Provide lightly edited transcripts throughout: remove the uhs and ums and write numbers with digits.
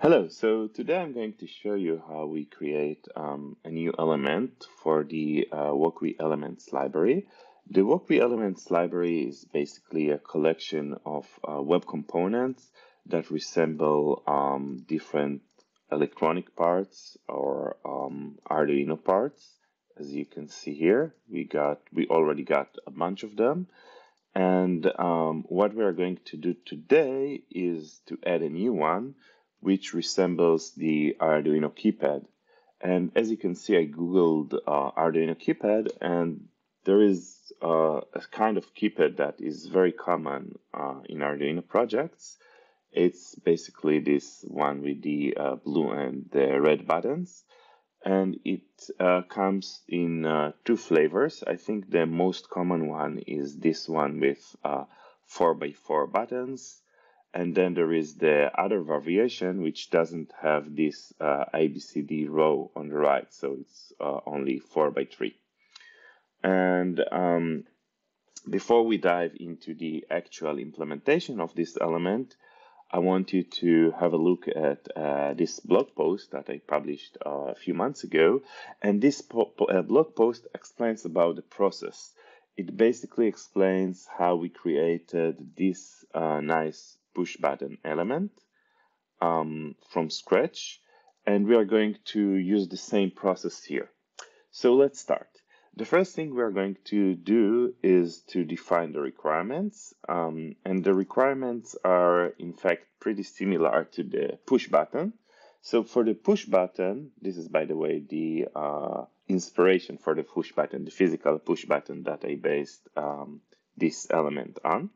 Hello, so today I'm going to show you how we create a new element for the Walkway Elements library. The Walkway Elements library is basically a collection of web components that resemble different electronic parts or Arduino parts. As you can see here, we already got a bunch of them. And what we are going to do today is to add a new one, which resembles the Arduino keypad. And as you can see, I Googled Arduino keypad, and there is a kind of keypad that is very common in Arduino projects. It's basically this one with the blue and the red buttons. And it comes in two flavors. I think the most common one is this one with 4x4 buttons. And then there is the other variation, which doesn't have this ABCD row on the right. So it's only 4x3. And before we dive into the actual implementation of this element, I want you to have a look at this blog post that I published a few months ago. And this blog post explains about the process. It basically explains how we created this nice push button element from scratch. And we are going to use the same process here. So let's start. The first thing we're going to do is to define the requirements. And the requirements are, in fact, pretty similar to the push button. So for the push button, this is, by the way, the inspiration for the push button, the physical push button that I based this element on.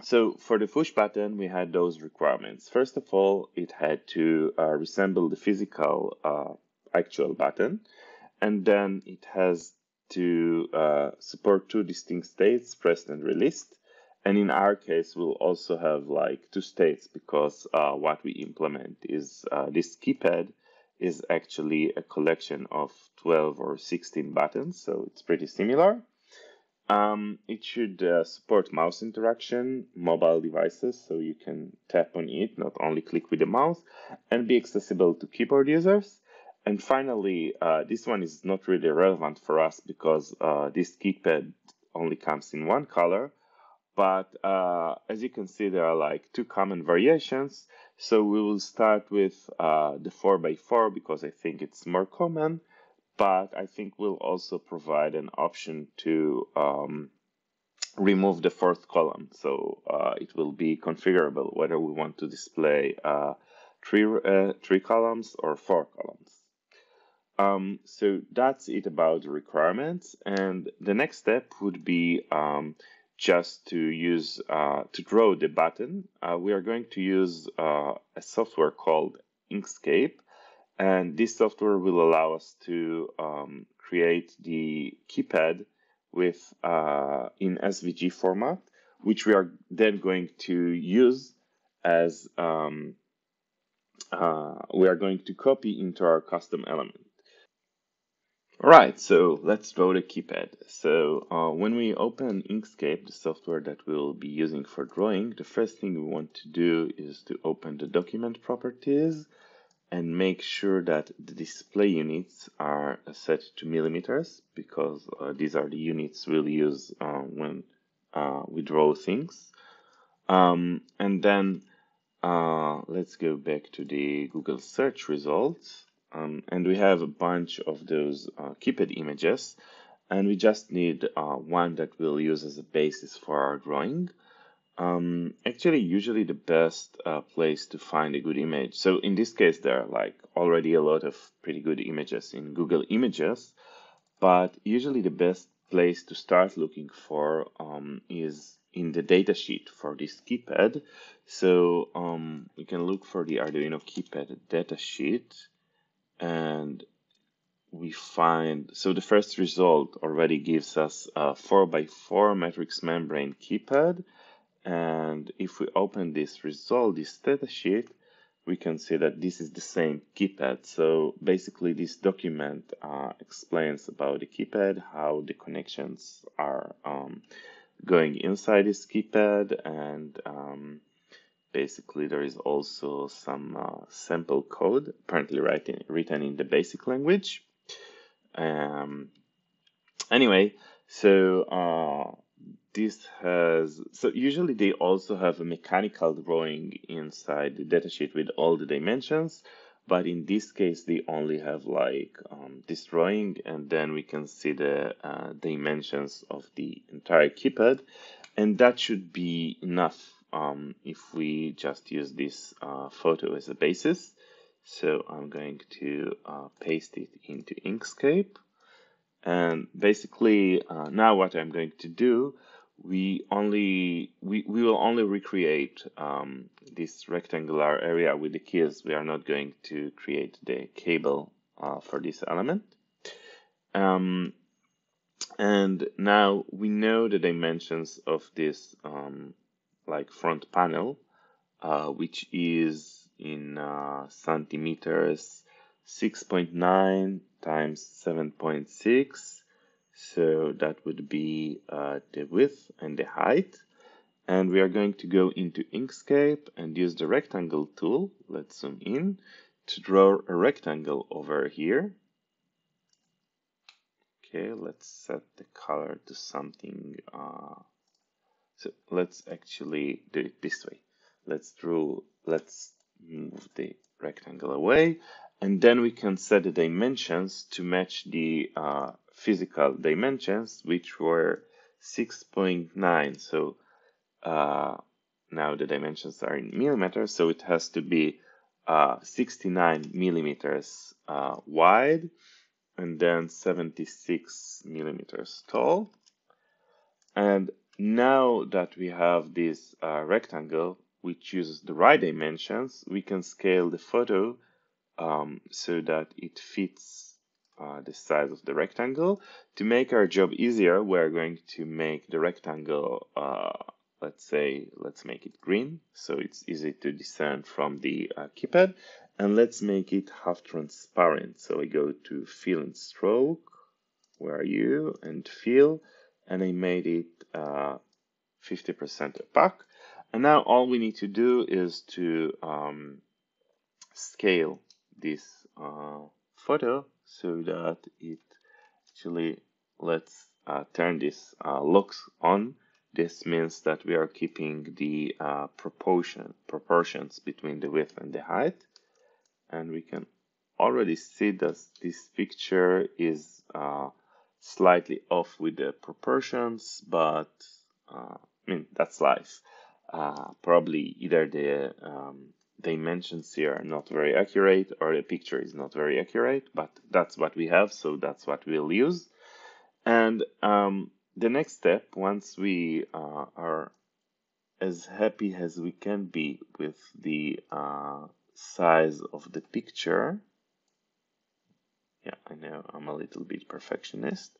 So for the push button, we had those requirements. First of all, it had to resemble the physical actual button. And then it has to support two distinct states, pressed and released. And in our case, we'll also have like two states because what we implement is this keypad is actually a collection of 12 or 16 buttons, so it's pretty similar. It should support mouse interaction, mobile devices, so you can tap on it, not only click with the mouse, and be accessible to keyboard users. And finally, this one is not really relevant for us because this keypad only comes in one color. But as you can see, there are like two common variations. So we will start with the 4x4 because I think it's more common. But I think we'll also provide an option to remove the fourth column. So it will be configurable whether we want to display three columns or four columns. So that's it about the requirements. And the next step would be just to use, to draw the button. We are going to use a software called Inkscape. And this software will allow us to create the keypad with in SVG format, which we are then going to use as we are going to copy into our custom element. All right, so let's draw the keypad. So when we open Inkscape, the software that we'll be using for drawing, the first thing we want to do is to open the document properties and make sure that the display units are set to millimeters because these are the units we'll use when we draw things. And then let's go back to the Google search results. And we have a bunch of those keypad images, and we just need one that we'll use as a basis for our drawing. Actually, usually the best place to find a good image. So in this case, there are like already a lot of pretty good images in Google Images, but usually the best place to start looking for is in the datasheet for this keypad. So we can look for the Arduino keypad datasheet. And we find, so the first result already gives us a 4x4 matrix membrane keypad. And if we open this result, this datasheet, we can see that this is the same keypad. So basically this document explains about the keypad, how the connections are going inside this keypad, and basically there is also some sample code apparently written in the basic language. Anyway, so usually they also have a mechanical drawing inside the datasheet with all the dimensions, but in this case they only have like this drawing, and then we can see the dimensions of the entire keypad, and that should be enough if we just use this photo as a basis. So I'm going to paste it into Inkscape. And basically, now what I'm going to do, we will only recreate this rectangular area with the keys. We are not going to create the cable for this element. And now we know the dimensions of this like front panel, which is in centimeters, 6.9 times 7.6. So that would be the width and the height. And we are going to go into Inkscape and use the rectangle tool. Let's zoom in to draw a rectangle over here. Okay, let's set the color to something. So let's actually do it this way. Let's move the rectangle away, and then we can set the dimensions to match the physical dimensions, which were 6.9. So now the dimensions are in millimeters, so it has to be 69 millimeters wide, and then 76 millimeters tall. And now that we have this rectangle, which uses the right dimensions, we can scale the photo so that it fits the size of the rectangle. To make our job easier, we're going to make the rectangle, let's make it green, so it's easy to discern from the keypad. And let's make it half transparent. So I go to Fill and Stroke. Where are you? And Fill. And I made it 50% opaque. And now all we need to do is to scale this photo so that it actually, let's turn this looks on. This means that we are keeping the proportions between the width and the height. And we can already see that this picture is slightly off with the proportions, but I mean, that's life. Probably either the dimensions here are not very accurate or the picture is not very accurate, but that's what we have, so that's what we'll use. And the next step, once we are as happy as we can be with the size of the picture. Yeah, I know I'm a little bit perfectionist.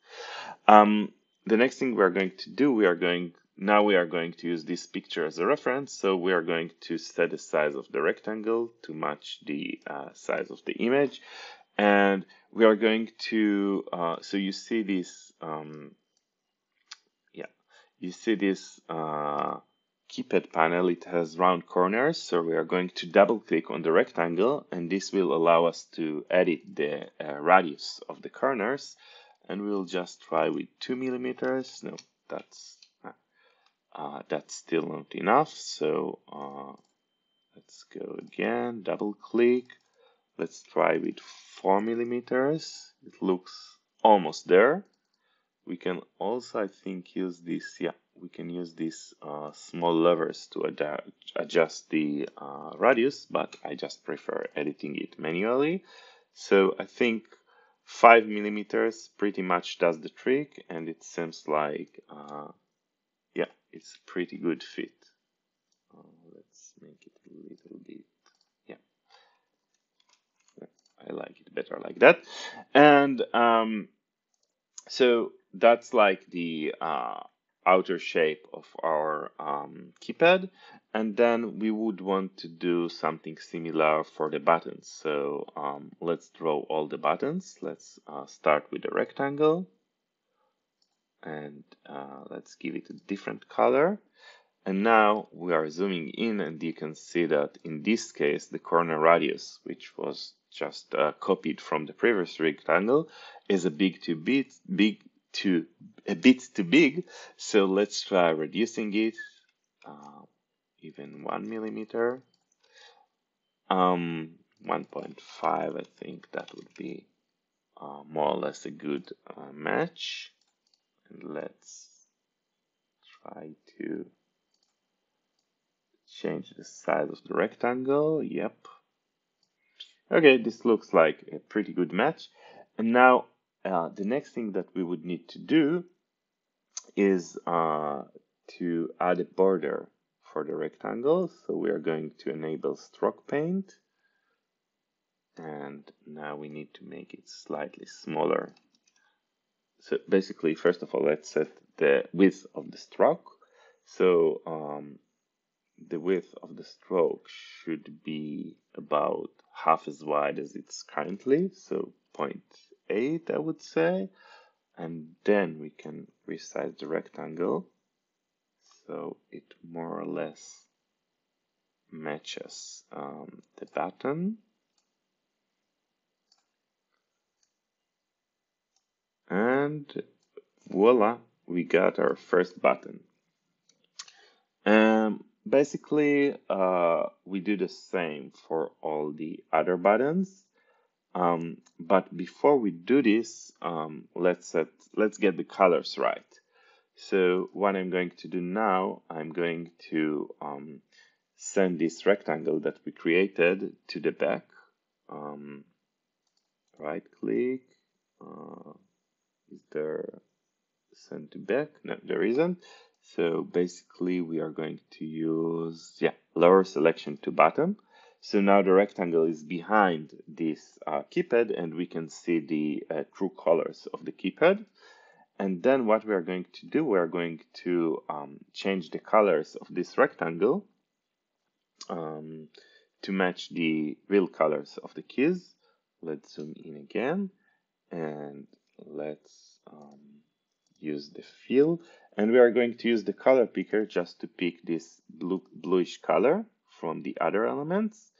The next thing we're going to do, we are going to use this picture as a reference. So we are going to set the size of the rectangle to match the size of the image. And we are going to, so you see this, keypad panel. It has round corners, so we are going to double click on the rectangle, and this will allow us to edit the radius of the corners. And we'll just try with 2 millimeters. No, that's still not enough. So let's go again, double click. Let's try with 4 millimeters. It looks almost there. We can also, I think, use this. Yeah, we can use these small levers to adjust the radius, but I just prefer editing it manually. So I think 5 millimeters pretty much does the trick, and it seems like, yeah, it's a pretty good fit. Let's make it a little bit, yeah, I like it better like that. And so that's like the outer shape of our keypad. And then we would want to do something similar for the buttons. So let's draw all the buttons. Let's start with the rectangle. And let's give it a different color. And now we are zooming in, and you can see that in this case, the corner radius, which was just copied from the previous rectangle, is a bit too big. So let's try reducing it, even 1 millimeter. 1.5, I think that would be more or less a good match. And let's try to change the size of the rectangle. Yep. Okay, this looks like a pretty good match. And now the next thing that we would need to do is to add a border for the rectangle. So we are going to enable stroke paint. And now we need to make it slightly smaller. So basically, first of all, let's set the width of the stroke. So the width of the stroke should be about half as wide as it's currently, so 0.8, I would say. And then we can resize the rectangle so it more or less matches the button. And voila, we got our first button. Basically, we do the same for all the other buttons. But before we do this, let's get the colors right. So what I'm going to do now, I'm going to send this rectangle that we created to the back. Right click. Is there send to back? No, there isn't. So basically we are going to use lower selection to bottom. So now the rectangle is behind this keypad, and we can see the true colors of the keypad. And then what we are going to do, we are going to change the colors of this rectangle to match the real colors of the keys. Let's zoom in again, and let's use the fill, and we are going to use the color picker just to pick this bluish color from the other elements.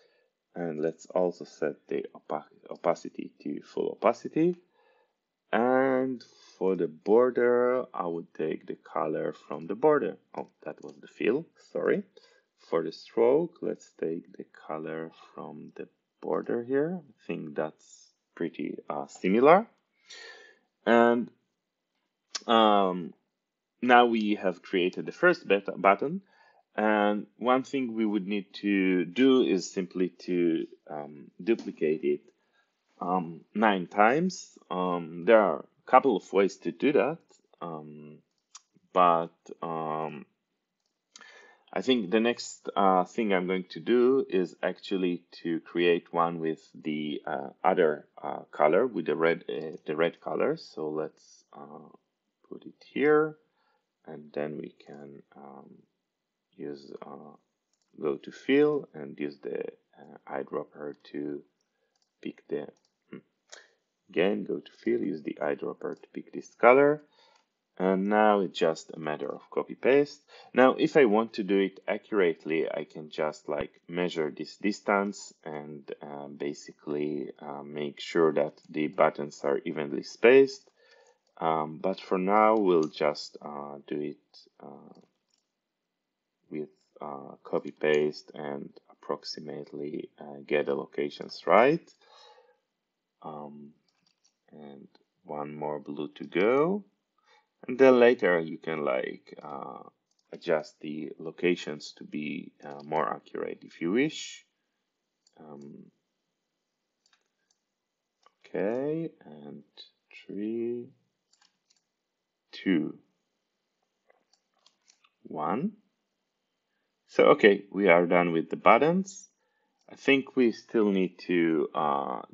And let's also set the opacity to full opacity. And for the border, I would take the color from the border. Oh, that was the fill, sorry. For the stroke, let's take the color from the border here. I think that's pretty similar. And now we have created the first button, and one thing we would need to do is simply to duplicate it 9 times. There are a couple of ways to do that, but I think the next thing I'm going to do is actually to create one with the other color, with the red color. So let's put it here, and then we can use go to fill and use the eyedropper to pick the again, go to fill, use the eyedropper to pick this color. And now it's just a matter of copy paste. Now, if I want to do it accurately, I can just like measure this distance and basically make sure that the buttons are evenly spaced. But for now, we'll just do it with copy paste and approximately get the locations right. And one more blue to go. And then later you can like adjust the locations to be more accurate if you wish. Okay, and 3, 2, 1. So okay, we are done with the buttons. I think we still need to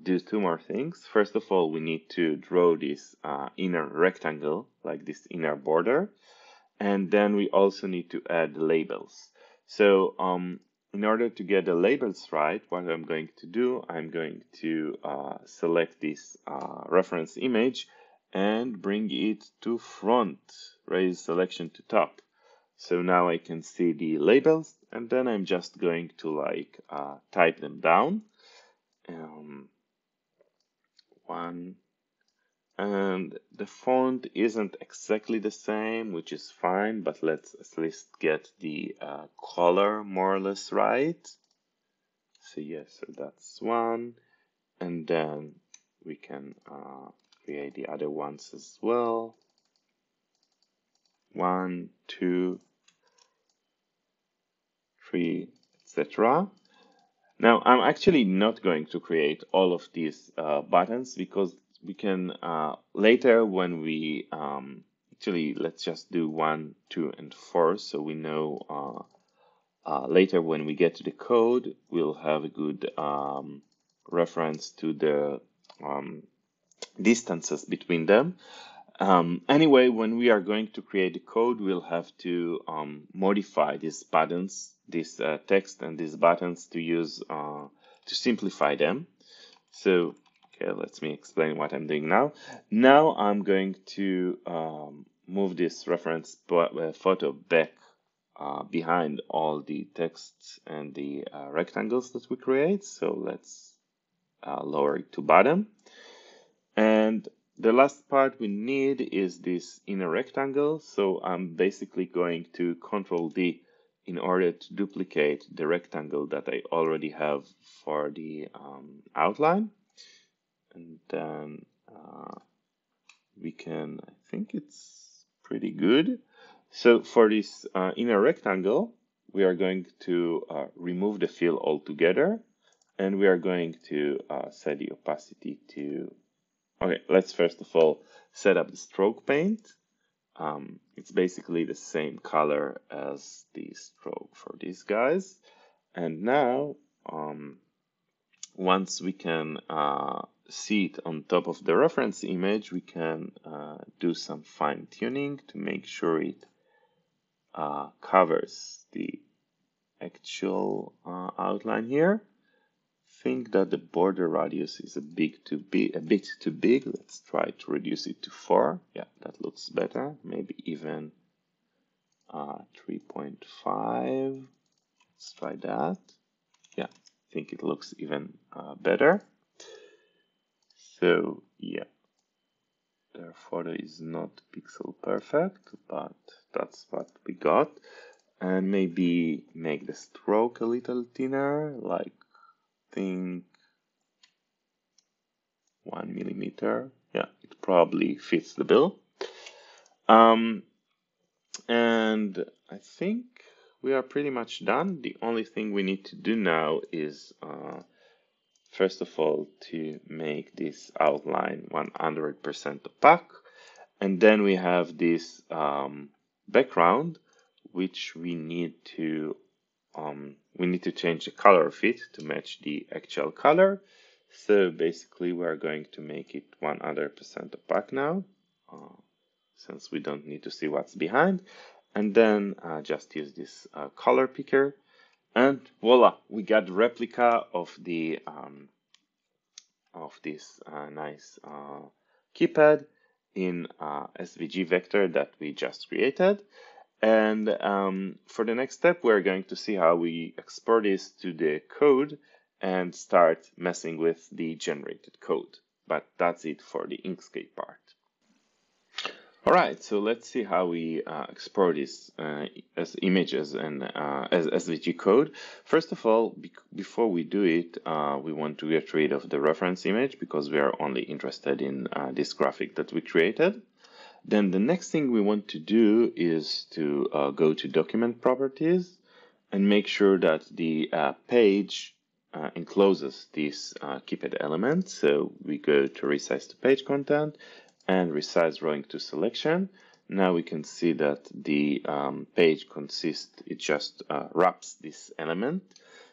do 2 more things. First of all, we need to draw this inner rectangle, like this inner border. And then we also need to add labels. So in order to get the labels right, what I'm going to do, I'm going to select this reference image and bring it to front, raise selection to top. So now I can see the labels, and then I'm just going to like type them down. One, and the font isn't exactly the same, which is fine, but let's at least get the color more or less right. So yes, so that's one, and then we can create the other ones as well. 1, 2, 3, etc. Now I'm actually not going to create all of these buttons because we can later when we actually let's just do 1, 2, and 4 so we know later when we get to the code we'll have a good reference to the distances between them. Anyway, when we are going to create the code, we'll have to modify these buttons, this text and these buttons to use to simplify them. So, okay, let me explain what I'm doing now. Now I'm going to move this reference photo back behind all the texts and the rectangles that we create. So let's lower it to bottom. And the last part we need is this inner rectangle. So I'm basically going to Control D in order to duplicate the rectangle that I already have for the outline. And then we can, I think it's pretty good. So for this inner rectangle, we are going to remove the fill altogether. And we are going to set the opacity to okay, let's first of all set up the stroke paint. It's basically the same color as the stroke for these guys. And now, once we can see it on top of the reference image, we can do some fine tuning to make sure it covers the actual outline here. Think that the border radius is a bit too big. Let's try to reduce it to 4. Yeah, that looks better. Maybe even 3.5. Let's try that. Yeah, I think it looks even better. So yeah, their photo is not pixel perfect, but that's what we got. And maybe make the stroke a little thinner, like think 1 millimeter. Yeah, it probably fits the bill. And I think we are pretty much done. The only thing we need to do now is first of all to make this outline 100% opaque, and then we have this background which we need to change the color of it to match the actual color. So basically we're going to make it 100% opaque now, since we don't need to see what's behind. And then just use this color picker, and voila, we got the replica of the this nice keypad in SVG vector that we just created. And for the next step, we're going to see how we export this to the code and start messing with the generated code. But that's it for the Inkscape part. All right, so let's see how we export this as images and as SVG code. First of all, before we do it, we want to get rid of the reference image because we are only interested in this graphic that we created. Then the next thing we want to do is to go to document properties and make sure that the page encloses this Keypad element. So we go to resize to page content and resize drawing to selection. Now we can see that the page consists, it just wraps this element.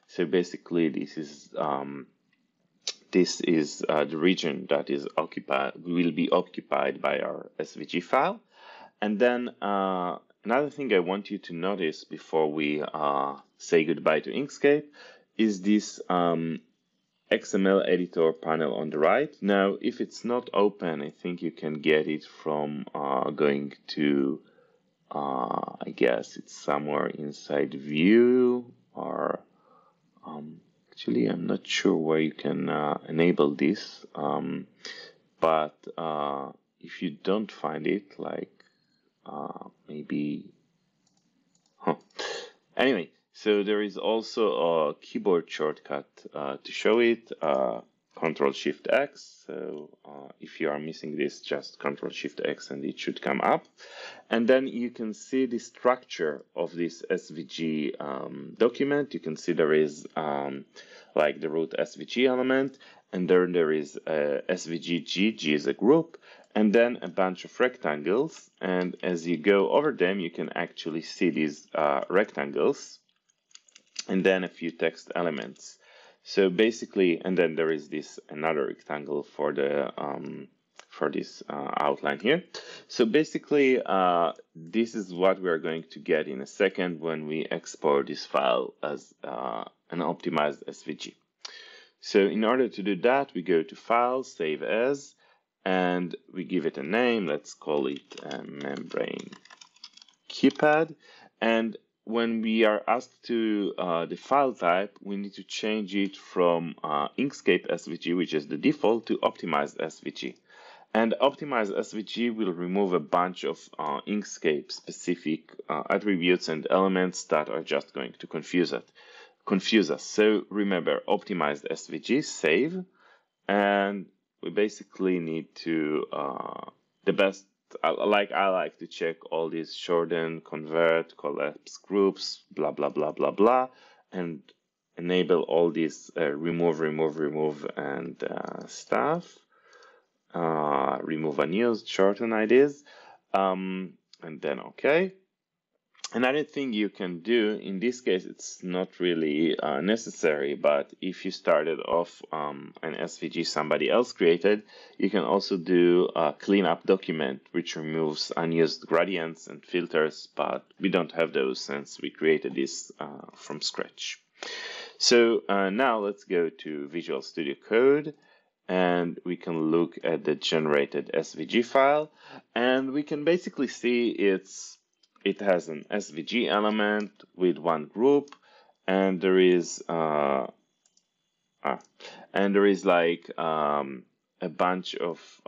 So basically this is the region that is occupied, will be occupied by our SVG file. And then another thing I want you to notice before we say goodbye to Inkscape is this XML Editor panel on the right. Now, if it's not open, I think you can get it from going to I guess it's somewhere inside view, or actually I'm not sure where you can enable this, but if you don't find it, like maybe, anyway, so there is also a keyboard shortcut to show it, Control Shift X. So if you are missing this, just Control Shift X and it should come up. And then you can see the structure of this SVG document. You can see there is like the root SVG element, and then there is SVG G. G is a group, and then a bunch of rectangles. And as you go over them, you can actually see these rectangles, and then a few text elements. So basically, and then there is this another rectangle for the for this outline here. So basically, this is what we are going to get in a second when we export this file as an optimized SVG. So in order to do that, we go to File, Save As, and we give it a name. Let's call it membrane Keypad. And when we are asked to the file type, we need to change it from Inkscape SVG, which is the default, to optimized SVG. And optimized SVG will remove a bunch of Inkscape specific attributes and elements that are just going to confuse us. So remember, optimized SVG, save, and we basically need to the best. I like to check all these shorten, convert, collapse groups, blah blah blah blah blah, and enable all these remove, and stuff. Remove unused, shorten IDs, and then OK. Another thing you can do, in this case, it's not really necessary, but if you started off an SVG somebody else created, you can also do a cleanup document, which removes unused gradients and filters, but we don't have those since we created this from scratch. So now let's go to Visual Studio Code, and we can look at the generated SVG file, and we can basically see it has an SVG element with one group, and there is like a bunch of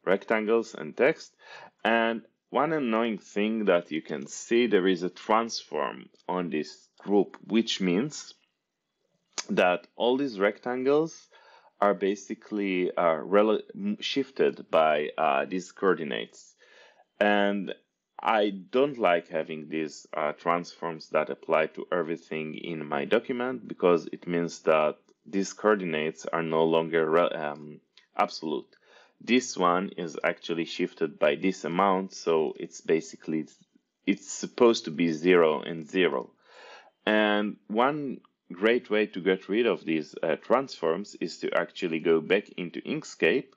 rectangles and text. And one annoying thing that you can see, there is a transform on this group, which means that all these rectangles are basically shifted by these coordinates. And I don't like having these transforms that apply to everything in my document, because it means that these coordinates are no longer absolute. This one is actually shifted by this amount, so it's basically, it's supposed to be 0 and 0. And one great way to get rid of these transforms is to actually go back into Inkscape,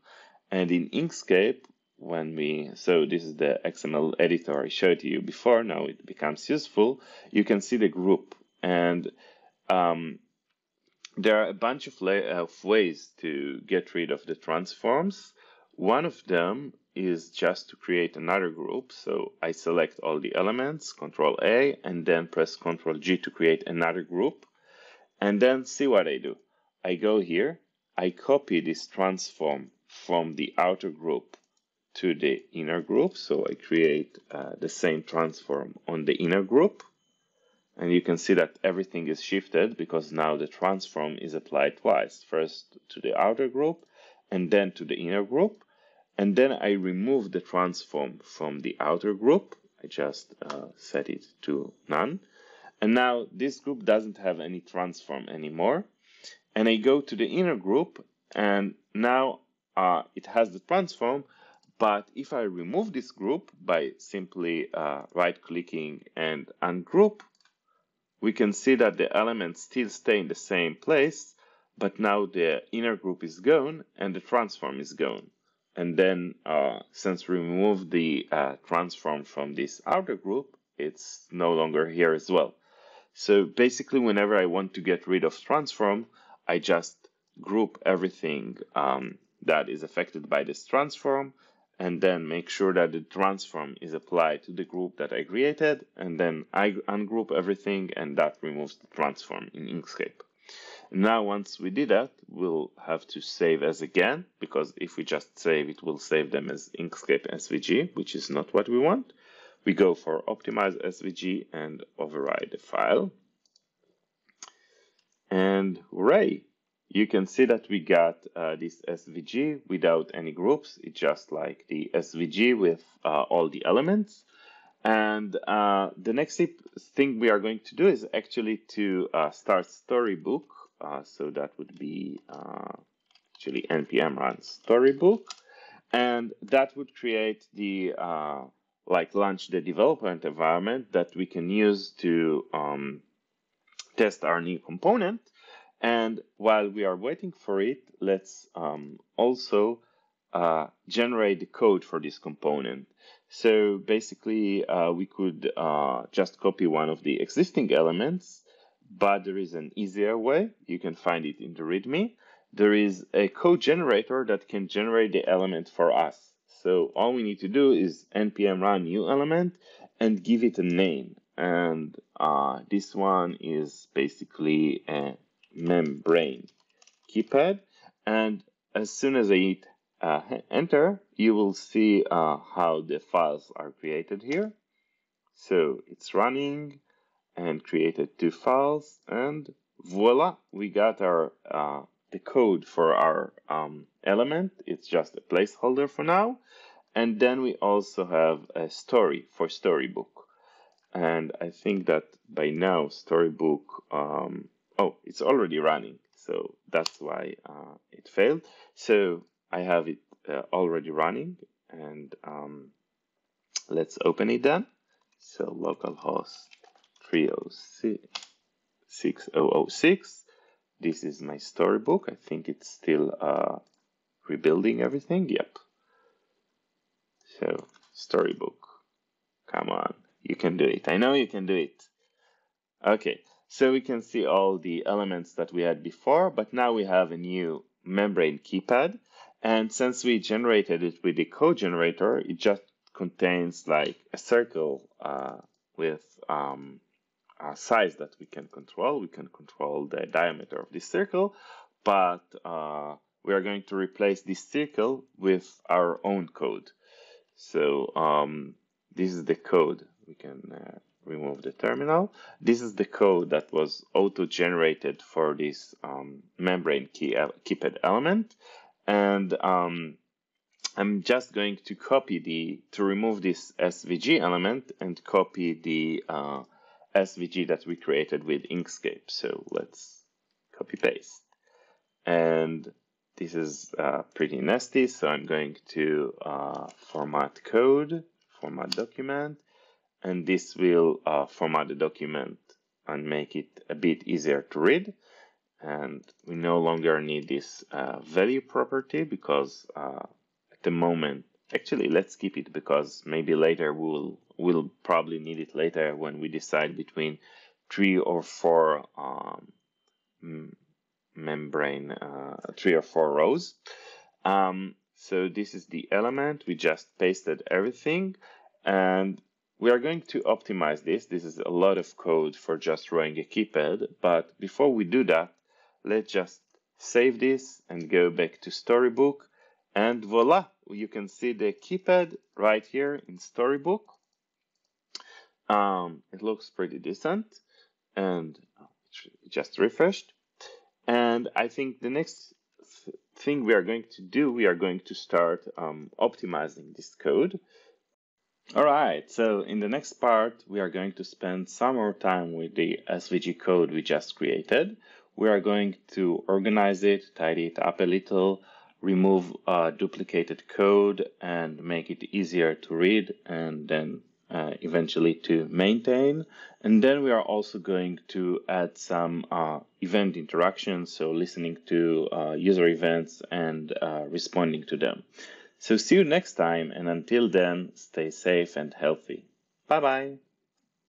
and in Inkscape, so this is the XML editor I showed you before, now it becomes useful. You can see the group, and there are a bunch of ways to get rid of the transforms. One of them is just to create another group. So I select all the elements, Control A, and then press Control G to create another group. And then see what I do. I go here, I copy this transform from the outer group to the inner group. So I create the same transform on the inner group. And you can see that everything is shifted because now the transform is applied twice, first to the outer group and then to the inner group. And then I remove the transform from the outer group. I just set it to none. And now this group doesn't have any transform anymore. And I go to the inner group, and now it has the transform. But if I remove this group by simply right-clicking and ungroup, we can see that the elements still stay in the same place, but now the inner group is gone and the transform is gone. And then since we removed the transform from this outer group, it's no longer here as well. So basically, whenever I want to get rid of transform, I just group everything that is affected by this transform, and then make sure that the transform is applied to the group that I created, and then I ungroup everything, and that removes the transform in Inkscape. Now, once we did that, we'll have to save as again, because if we just save, it will save them as Inkscape SVG, which is not what we want. We go for Optimize SVG and override the file. And hooray! You can see that we got this SVG without any groups. It's just like the SVG with all the elements. And the next thing we are going to do is actually to start Storybook. So that would be actually npm run Storybook. And that would create the, launch the development environment that we can use to test our new component. And while we are waiting for it, let's also generate the code for this component. So basically, we could just copy one of the existing elements, but there is an easier way. You can find it in the README. There is a code generator that can generate the element for us. So all we need to do is npm run new element and give it a name. And this one is basically a membrane keypad. And as soon as I hit enter, you will see how the files are created here. So it's running and created 2 files, and voila, we got our the code for our element. It's just a placeholder for now. And then we also have a story for Storybook. And I think that by now Storybook, oh, it's already running. So that's why it failed. So I have it already running, and let's open it then. So localhost 306.006. This is my Storybook. I think it's still rebuilding everything. Yep. So Storybook, come on, you can do it. I know you can do it. Okay, so we can see all the elements that we had before, but now we have a new membrane keypad. And since we generated it with the code generator, it just contains like a circle with a size that we can control. We can control the diameter of this circle, but we are going to replace this circle with our own code. So this is the code. We can remove the terminal. This is the code that was auto-generated for this membrane keypad element. And I'm just going to copy to remove this SVG element and copy the SVG that we created with Inkscape. So let's copy paste. And this is pretty nasty. So I'm going to format code, format document, and this will format the document and make it a bit easier to read. And we no longer need this value property because at the moment, actually, let's keep it because maybe later we'll probably need it later when we decide between 3 or 4 membrane, 3 or 4 rows. So this is the element. We just pasted everything, and we are going to optimize this. This is a lot of code for just drawing a keypad, but before we do that, let's just save this and go back to Storybook, and voila, you can see the keypad right here in Storybook. It looks pretty decent, and it just refreshed. And I think the next thing we are going to do, we are going to start optimizing this code. All right, so in the next part, we are going to spend some more time with the SVG code we just created. We are going to organize it, tidy it up a little, remove duplicated code, and make it easier to read, and then eventually to maintain. And then we are also going to add some event interactions, so listening to user events and responding to them. So see you next time, and until then, stay safe and healthy. Bye-bye.